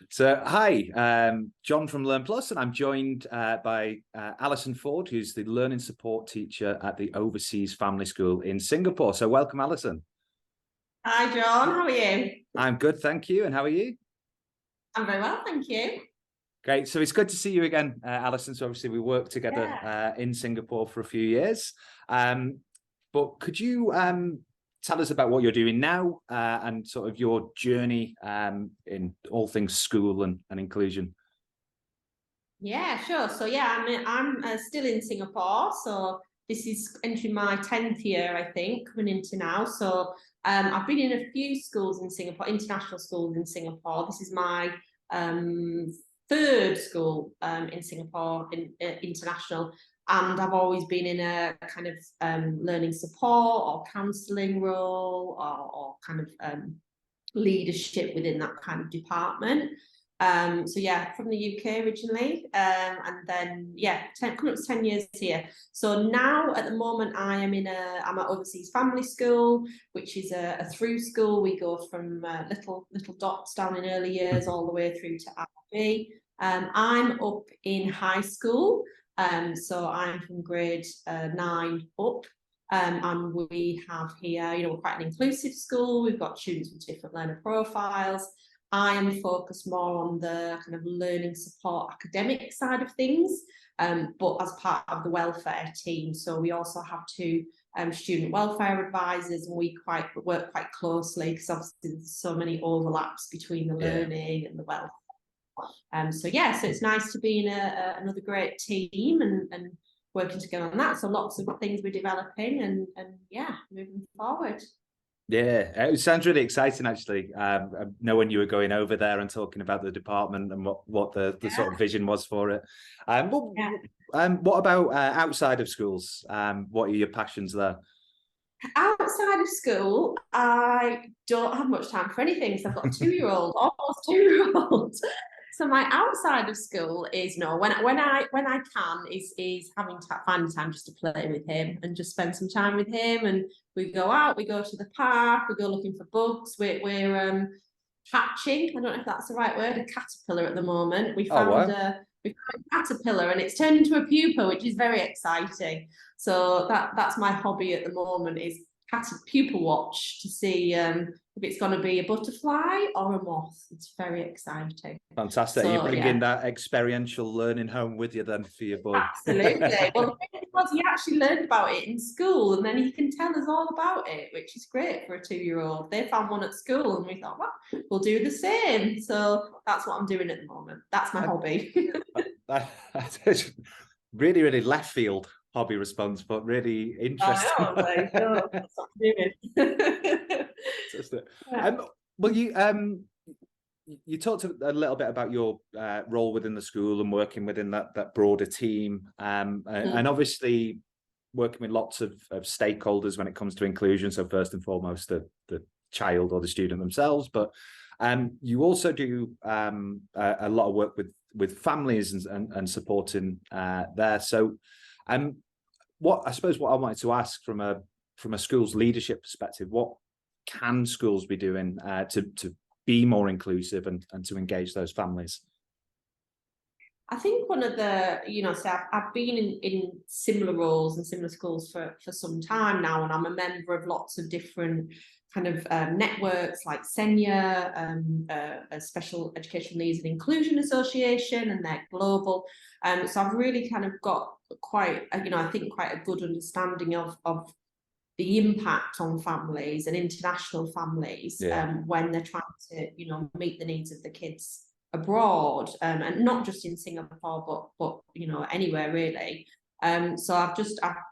So, hi, John from Learn Plus, and I'm joined by Alison Ford, who's the learning support teacher at the Overseas Family School in Singapore. So, welcome, Alison. Hi, John. How are you? I'm good, thank you. And how are you? I'm very well, thank you. Great. So, it's good to see you again, Alison. So, obviously, we worked together in Singapore for a few years. But could you tell us about what you're doing now and sort of your journey in all things school and inclusion? Yeah, sure. So I'm still in Singapore. So this is entering my 10th year, I think, coming into now. So I've been in a few schools in Singapore, international schools in Singapore. This is my third school in Singapore, international. And I've always been in a kind of learning support or counselling role or kind of leadership within that kind of department. From the UK originally, and then coming up to 10 years here. So now at the moment I'm at Overseas Family School, which is a through school. We go from little dots down in early years all the way through to IB. I'm up in high school, so I'm from grade 9 up. And we have here, we're quite an inclusive school. We've got students with different learner profiles. I am focused more on the kind of learning support academic side of things, but as part of the welfare team. So we also have two student welfare advisors, and we work quite closely because obviously there's so many overlaps between the learning and the welfare. So it's nice to be in another great team and working together on that. So lots of things we're developing and moving forward. Yeah, it sounds really exciting, actually. Knowing you were going over there and talking about the department and what the sort of vision was for it. What about outside of schools? What are your passions there? Outside of school, I don't have much time for anything. So I've got a 2-year-old, almost 2-year-old. So my outside of school is when I can is finding time just to play with him and just spend some time with him. And we go out, we go to the park, we go looking for bugs. We're hatching. I don't know if that's the right word. A caterpillar at the moment. We found a caterpillar and it's turned into a pupa, which is very exciting. So that's my hobby at the moment is pupa watch to see if it's going to be a butterfly or a moth. It's very exciting. Fantastic. Are you bringing that experiential learning home with you then for your boy? Absolutely. Well, because he actually learned about it in school and then he can tell us all about it, which is great for a 2-year-old. They found one at school and we thought, well, we'll do the same. So that's what I'm doing at the moment. That's my hobby. That's really, really left field hobby response, but really interesting. I know, that's what I'm doing. Well, you talked a little bit about your role within the school and working within that broader team, and obviously working with lots of stakeholders when it comes to inclusion. So first and foremost, the child or the student themselves, but you also do a lot of work with families and supporting there. So what I wanted to ask from a school's leadership perspective, what can schools be doing to be more inclusive and to engage those families? I think one of the, so I've been in similar roles and similar schools for some time now, and I'm a member of lots of different kind of networks like Senya, a Special Education Needs and Inclusion Association, and they're global. So I've really kind of got quite a good understanding of the impact on families and international families when they're trying to, meet the needs of the kids abroad, and not just in Singapore, but anywhere really. So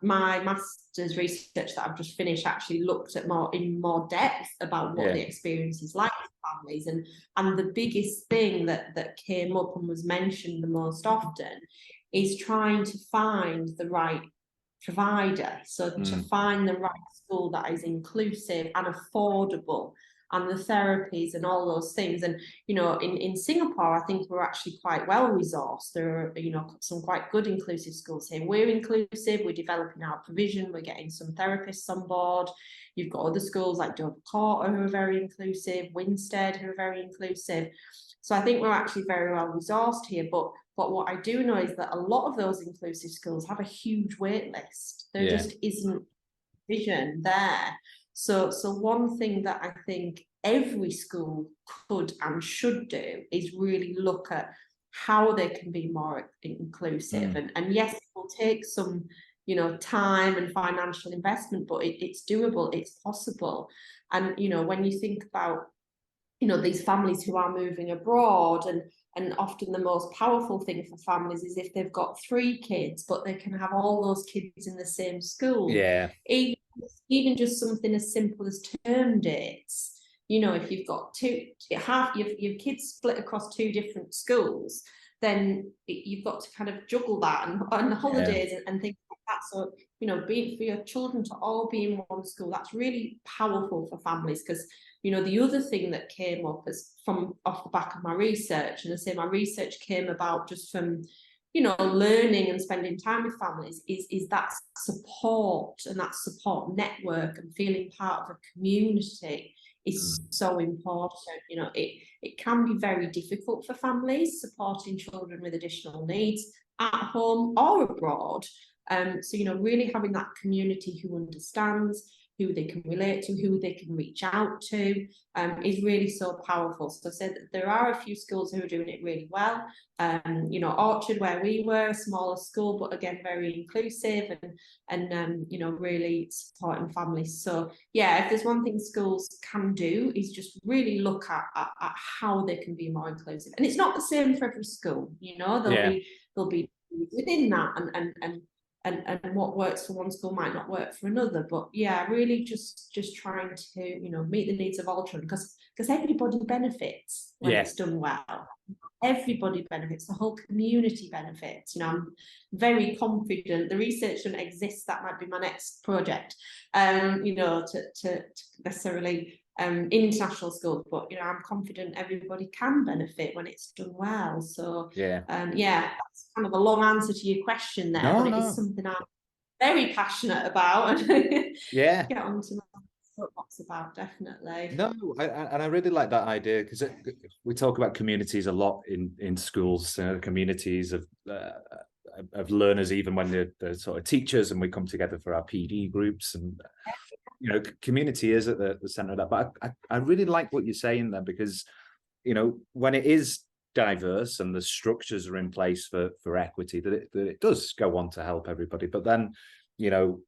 my master's research that I've just finished actually looked at in more depth about what the experience is like for families, and the biggest thing that came up and was mentioned the most often is trying to find the right provider. So to find the right school that is inclusive and affordable, and the therapies and all those things. And in Singapore, I think we're actually quite well resourced. There are some quite good inclusive schools here. We're inclusive, we're developing our provision, we're getting some therapists on board. You've got other schools like Dover Court who are very inclusive, Winstead who are very inclusive. So I think we're actually very well resourced here. But what I do know is that a lot of those inclusive schools have a huge wait list. There just isn't vision there. So one thing that I think every school could and should do is really look at how they can be more inclusive. And yes, it will take some, you know, time and financial investment, but it's doable, it's possible. And, you know, when you think about, you know, these families who are moving abroad, and often the most powerful thing for families is if they've got 3 kids, but they can have all those kids in the same school. Yeah. Even just something as simple as term dates. You know, if you've got your kids split across 2 different schools, then you've got to kind of juggle that and the holidays and things like that. So, you know, for your children to all be in one school, that's really powerful for families. Because, you know, the other thing that came up is from off the back of my research, and I say my research came about just from, you know, learning and spending time with families, is that support and that support network and feeling part of a community is so important. You know, it can be very difficult for families supporting children with additional needs at home or abroad. So, you know, really having that community who understands, who they can relate to, who they can reach out to, is really so powerful. So I said that there are a few schools who are doing it really well. You know, Orchard, where we were, a smaller school, but again, very inclusive and you know, really supporting families. So yeah, if there's one thing schools can do is just really look at how they can be more inclusive. And it's not the same for every school, you know, there'll be within that, and what works for one school might not work for another. But yeah, really just trying to, you know, meet the needs of all children, because everybody benefits when it's done well. Everybody benefits, the whole community benefits. You know, I'm very confident. The research doesn't exist. That might be my next project, you know, to necessarily in international schools, but, you know, I'm confident everybody can benefit when it's done well. So yeah, that's kind of a long answer to your question there, but it is something I'm very passionate about and get onto my soapbox about, definitely. No, and I really like that idea, because we talk about communities a lot in schools, communities of learners, even when they're sort of teachers, and we come together for our PD groups, and you know, community is at the center of that. But I really like what you're saying there, because, you know, when it is diverse and the structures are in place for equity, that it does go on to help everybody. But then, you know,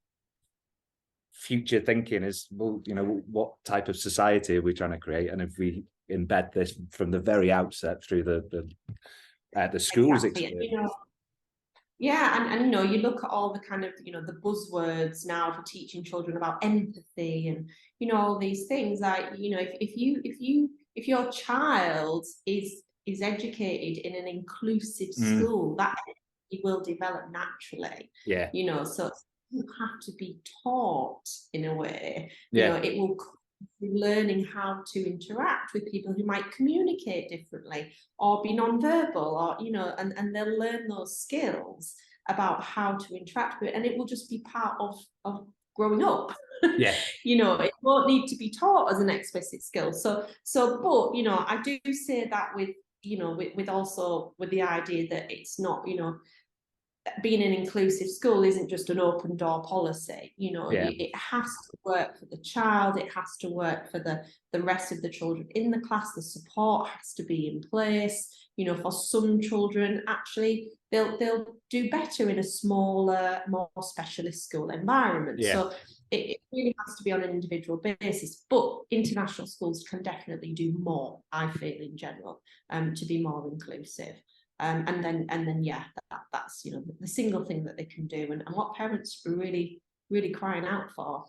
future thinking is, well, you know, what type of society are we trying to create? And if we embed this from the very outset through the schools experience. You know, yeah, and you know, you look at all the kind of, you know, the buzzwords now for teaching children about empathy and, you know, all these things. Like, you know, if your child is educated in an inclusive school, that it will develop naturally. Yeah. You know, so it doesn't have to be taught in a way. You know, it will be learning how to interact with people who might communicate differently or be non-verbal, or, you know, and they'll learn those skills about how to interact with it, and it will just be part of growing up. Yeah. You know, it won't need to be taught as an explicit skill. So but, you know, I do say that with, you know, with also with the idea that it's not, you know, being an inclusive school isn't just an open door policy. You know, it has to work for the child, it has to work for the rest of the children in the class, the support has to be in place. You know, for some children, actually, they'll do better in a smaller, more specialist school environment. So it really has to be on an individual basis. But international schools can definitely do more, I feel, in general, to be more inclusive. And then yeah, that's, you know, the single thing that they can do, and what parents are really crying out for.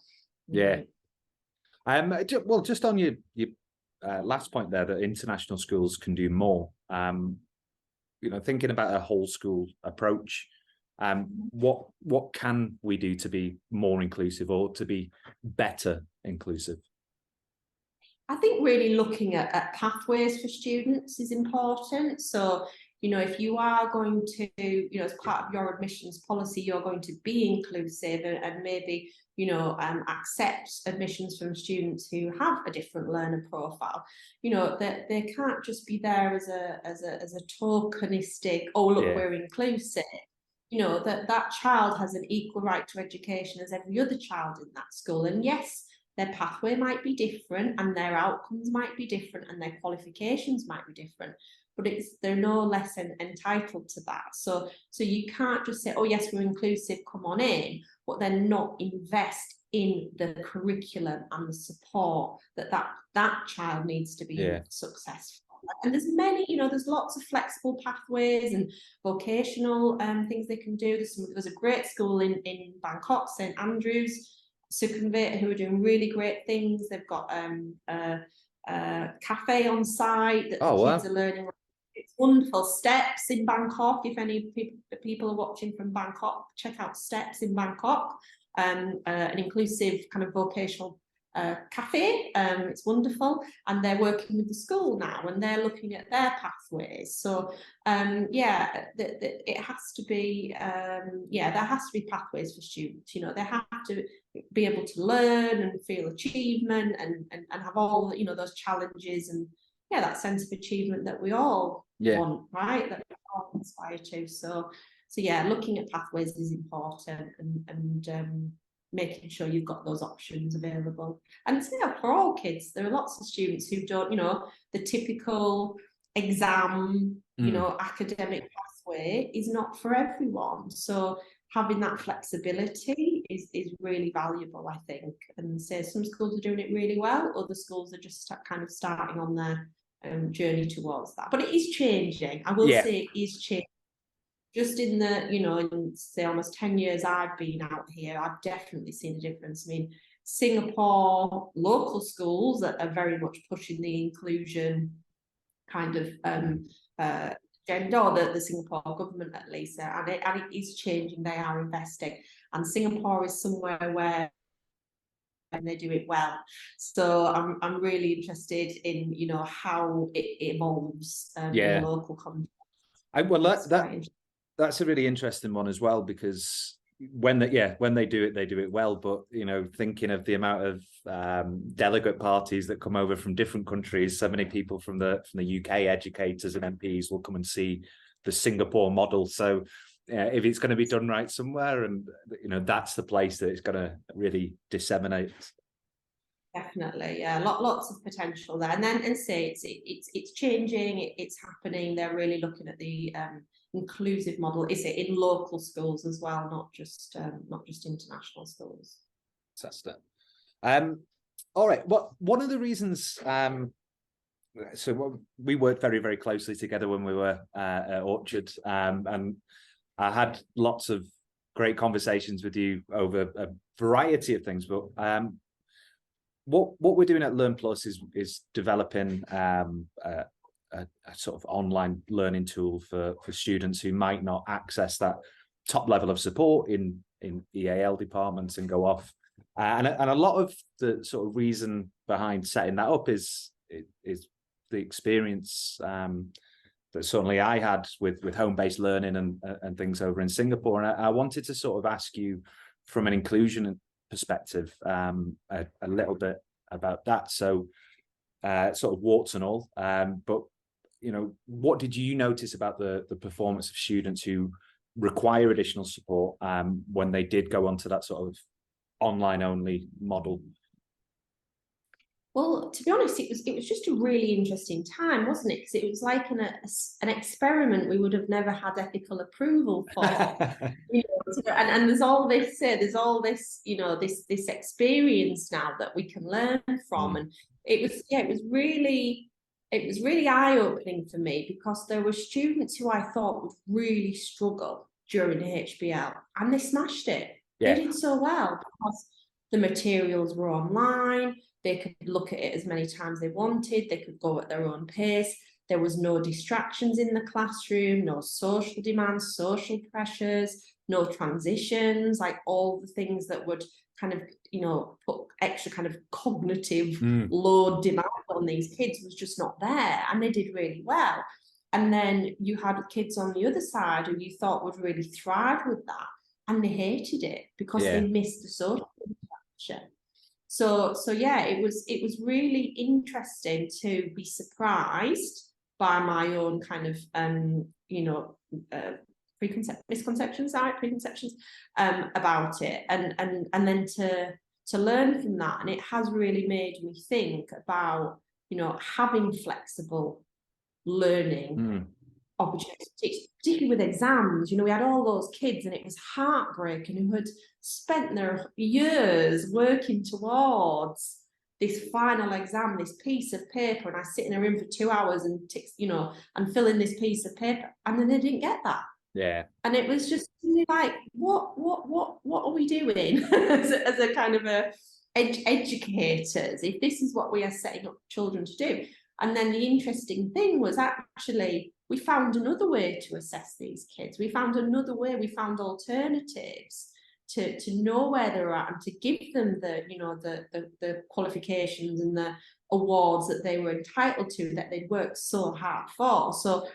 Yeah. Well, just on your last point there, that international schools can do more. You know, thinking about a whole school approach, what can we do to be more inclusive, or to be better inclusive? I think really looking at pathways for students is important. So, you know, if you are going to, you know, as part of your admissions policy, you're going to be inclusive, and maybe, accept admissions from students who have a different learner profile. That they can't just be there as a tokenistic, oh look, we're inclusive. That child has an equal right to education as every other child in that school. And yes, their pathway might be different and their outcomes might be different and their qualifications might be different, but they're no less entitled to that. So you can't just say, oh yes, we're inclusive, come on in, but then not invest in the curriculum and the support that child needs to be successful. And there's there's lots of flexible pathways and vocational things they can do. There's a great school in Bangkok, St Andrews, Sukhumvit, who are doing really great things. They've got a cafe on site that the kids are learning. It's wonderful. Steps in Bangkok. If any people are watching from Bangkok, check out Steps in Bangkok. An inclusive kind of vocational cafe. It's wonderful, and they're working with the school now, and they're looking at their pathways. So it has to be there has to be pathways for students. They have to be able to learn and feel achievement and have all those challenges and that sense of achievement that we all want, right? That we all aspire to. So looking at pathways is important, and making sure you've got those options available. And for all kids, there are lots of students who don't, the typical exam, academic pathway is not for everyone. So having that flexibility is really valuable, I think. And some schools are doing it really well, other schools are just kind of starting on their journey towards that. But it is changing. I will say it is changing. Just in the, in say almost 10 years I've been out here, I've definitely seen a difference. I mean, Singapore local schools are very much pushing the inclusion kind of agenda, or the Singapore government at least, and it is changing. They are investing, and Singapore is somewhere where and they do it well. So I'm really interested in how it evolves in the local context. That's a really interesting one as well, because when they do it well. But thinking of the amount of delegate parties that come over from different countries, so many people from the UK, educators and MPs will come and see the Singapore model. So if it's going to be done right somewhere, and that's the place that it's going to really disseminate. Definitely, lots of potential there. And then it's changing, it's happening. They're really looking at the inclusive model. Is it in local schools as well, not just international schools? Fantastic. All right. One of the reasons, we worked very, very closely together when we were at Orchard, and I had lots of great conversations with you over a variety of things. But what we're doing at Learn Plus is developing a sort of online learning tool for students who might not access that top level of support in EAL departments and go off. And a lot of the sort of reason behind setting that up is the experience that certainly I had with home-based learning and things over in Singapore. And I wanted to sort of ask you from an inclusion perspective a little bit about that. So sort of warts and all, but what did you notice about the performance of students who require additional support when they did go onto that sort of online only model? Well, to be honest, it was just a really interesting time, wasn't it? Because it was like an experiment we would have never had ethical approval for. And there's all this, this experience now that we can learn from, and it was really eye-opening for me, because there were students who I thought would really struggle during the HBL, and they smashed it. They did so well because the materials were online. They could look at it as many times they wanted. They could go at their own pace. There was no distractions in the classroom, no social demands, social pressures, no transitions, like all the things that would kind of, put extra kind of cognitive load demand on these kids was just not there. And they did really well. And then you had kids on the other side who you thought would really thrive with that, and they hated it because they missed the social interaction. lecture. So yeah, it was really interesting to be surprised by my own kind of preconceptions about it, and then to learn from that. And it has really made me think about, having flexible learning opportunities, particularly with exams. We had all those kids, and it was heartbreaking, who had spent their years working towards this final exam, this piece of paper, and I sit in a room for 2 hours and and fill in this piece of paper, and then they didn't get that. Yeah. And it was just really like, what are we doing as a kind of educators, if this is what we are setting up children to do? And then the interesting thing was, actually, we found another way to assess these kids. We found another way. We found alternatives to know where they're at, and to give them the qualifications and the awards that they were entitled to, that they'd worked so hard for. So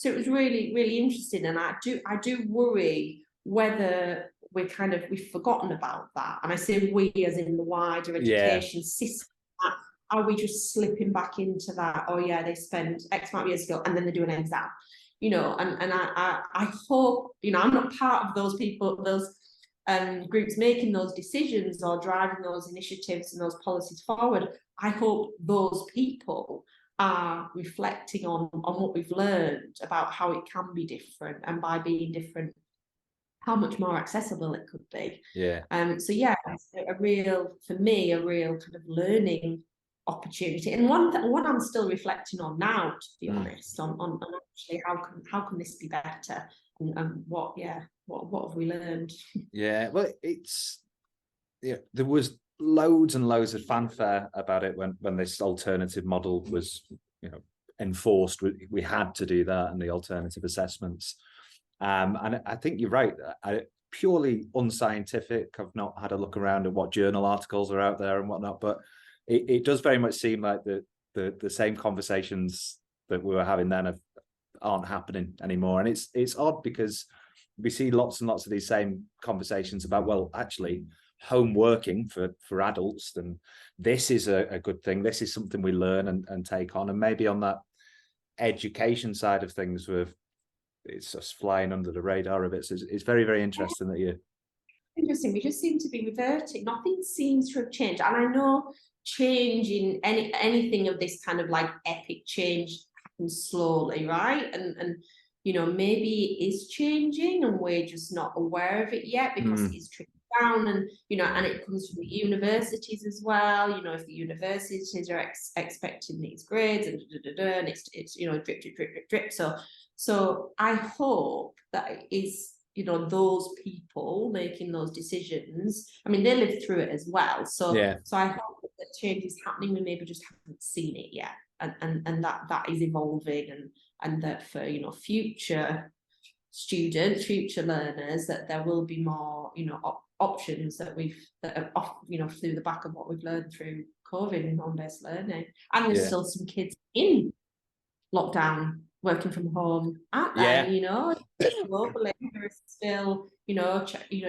it was really, really interesting. And I do worry whether we've forgotten about that. And I say we as in the wider education system. Are we just slipping back into that? Oh yeah, they spend X amount of years ago, and then they do an exam, and I hope, I'm not part of those people, those groups making those decisions or driving those initiatives and those policies forward. I hope those people are reflecting on what we've learned about how it can be different, and by being different, how much more accessible it could be. Yeah. So yeah, it's a real kind of learning opportunity, and one I'm still reflecting on now, to be honest, on actually how can this be better, and what have we learned? Yeah, well, there was loads and loads of fanfare about it when this alternative model was enforced. We had to do that, and the alternative assessments, and I think you're right. Purely unscientific. I've not had a look around at what journal articles are out there and whatnot, but it does very much seem like the same conversations that we were having then aren't happening anymore. And it's odd, because we see lots and lots of these same conversations about, well, actually, home working for adults, and this is a good thing. This is something we learn and take on. And maybe on that education side of things, it's just flying under the radar a bit. So it's very, very interesting that you. Interesting. We just seem to be reverting. Nothing seems to have changed. And I know change in anything of this kind of like epic change happens slowly, right? And maybe it is changing, and we're just not aware of it yet, because it is trickling down, and and it comes from the universities as well. If the universities are expecting these grades, and it's drip. So I hope that it is, those people making those decisions, I mean, they lived through it as well. So I hope that change is happening. We maybe just haven't seen it yet, and that is evolving, and that for future students, future learners, that there will be more options that are off, through the back of what we've learned through COVID and home-based learning. And there's still some kids in lockdown working from home, aren't there? Globally, there is still,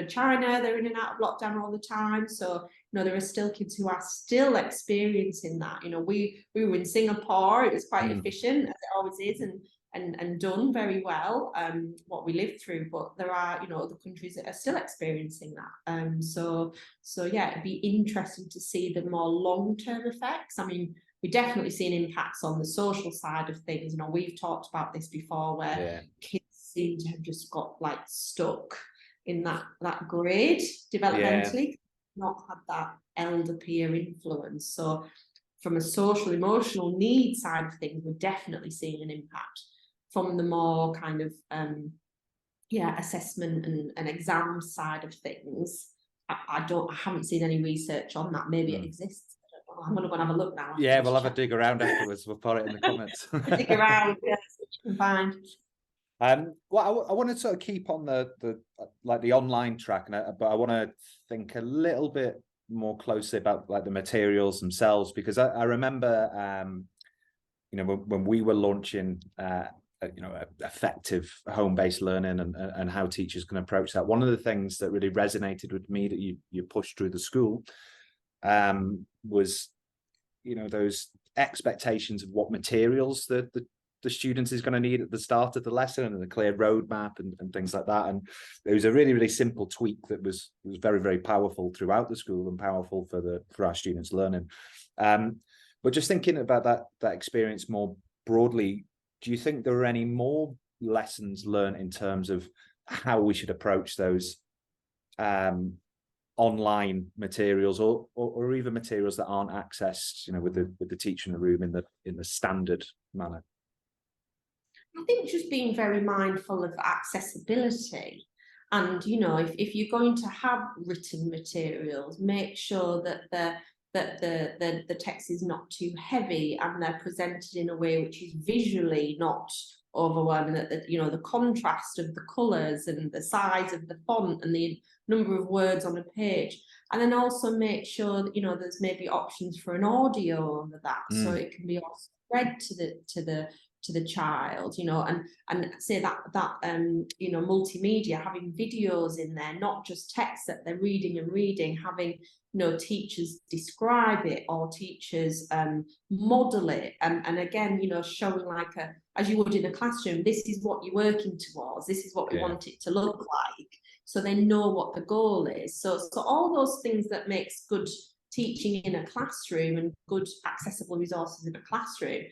China, they're in and out of lockdown all the time. So, there are still kids who are still experiencing that. We were in Singapore, it was quite efficient, as it always is, and done very well, what we lived through. But there are, other countries that are still experiencing that. So yeah, it'd be interesting to see the more long-term effects. I mean, we're definitely seeing impacts on the social side of things. We've talked about this before, where kids seem to have just got like stuck in that grade developmentally, not had that elder peer influence. So from a social emotional need side of things, we're definitely seeing an impact. From the more kind of assessment and exam side of things, I haven't seen any research on that. Maybe it exists. I'm going to go and have a look now. Yeah, we'll have a dig around afterwards. We'll put it in the comments. Dig around, yes, what you can find. Well, I want to sort of keep on the online track, but I want to think a little bit more closely about like the materials themselves, because I remember, when we were launching, effective home-based learning and how teachers can approach that. One of the things that really resonated with me that you pushed through the school was, those expectations of what materials the student is going to need at the start of the lesson, and a clear roadmap and things like that. And it was a really, really simple tweak that was very, very powerful throughout the school and powerful for our students' learning. But just thinking about that experience more broadly, do you think there are any more lessons learned in terms of how we should approach those online materials, or even materials that aren't accessed, with the teacher in the room in the standard manner? I think just being very mindful of accessibility, and if you're going to have written materials, make sure that the text is not too heavy and they're presented in a way which is visually not overwhelming, that the contrast of the colours and the size of the font and the number of words on a page. And then also make sure that there's maybe options for an audio over that, so it can be also read to the child, and say that multimedia, having videos in there, not just text that they're reading, having teachers describe it, or teachers model it, and again, showing like as you would in a classroom, this is what you're working towards, this is what we want it to look like, so they know what the goal is. So all those things that makes good teaching in a classroom and good accessible resources in a classroom,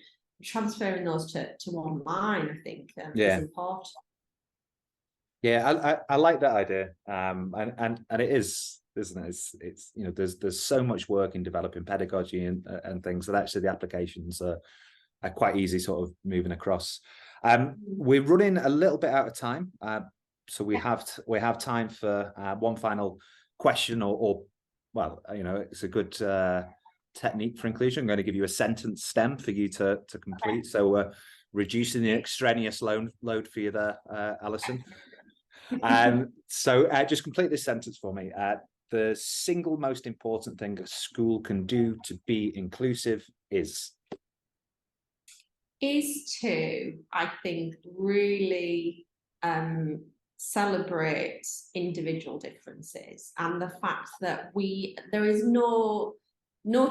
transferring those to online, I think, is important. Yeah, I like that idea, and it is, isn't it? It's there's so much work in developing pedagogy and things that actually the applications are quite easy, sort of moving across. We're running a little bit out of time, so we have time for one final question, or well, it's a good technique for inclusion. I'm going to give you a sentence stem for you to complete. So reducing the extraneous load for you there, Alison. So just complete this sentence for me. The single most important thing a school can do to be inclusive is to, I think, really celebrate individual differences, and the fact that there is no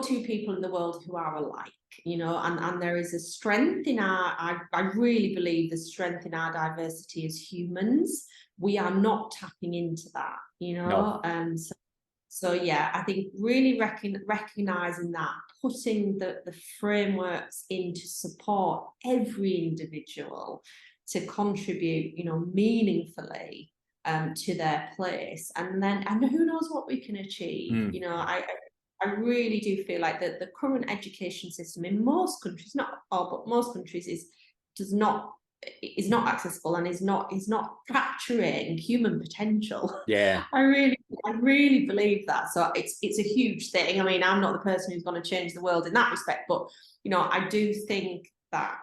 two people in the world who are alike, and there is a strength in I really believe the strength in our diversity as humans. We are not tapping into that, No. So yeah, I think really recognizing that, putting the frameworks in to support every individual to contribute, meaningfully to their place, and who knows what we can achieve. I really do feel like that the current education system in most countries, not all, but most countries, is not accessible and is not capturing human potential. Yeah. I really believe that. So it's a huge thing. I mean, I'm not the person who's going to change the world in that respect, but I do think that,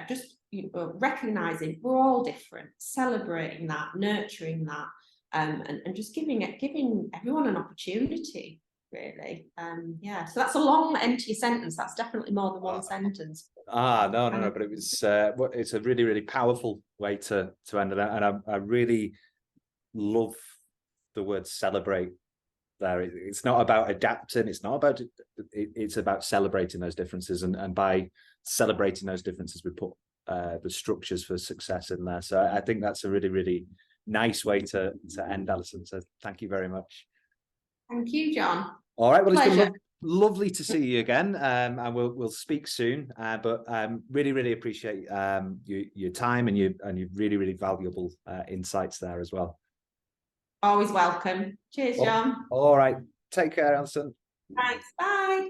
just recognizing we're all different, celebrating that, nurturing that, and just giving everyone an opportunity, really. So that's a long empty sentence. That's definitely more than one sentence. No, but it's a really, really powerful way to end it out, and I really love the word celebrate there. It's not about adapting, it's not about it's about celebrating those differences, and by celebrating those differences we put the structures for success in there. So I think that's a really, really nice way to end, Alison. So thank you very much. Thank you, John. All right, well, it's been lovely to see you again, and we'll speak soon. But really, really appreciate your time and your really, really valuable insights there as well. Always welcome. Cheers, John. All right, take care, Alison. Thanks. Bye.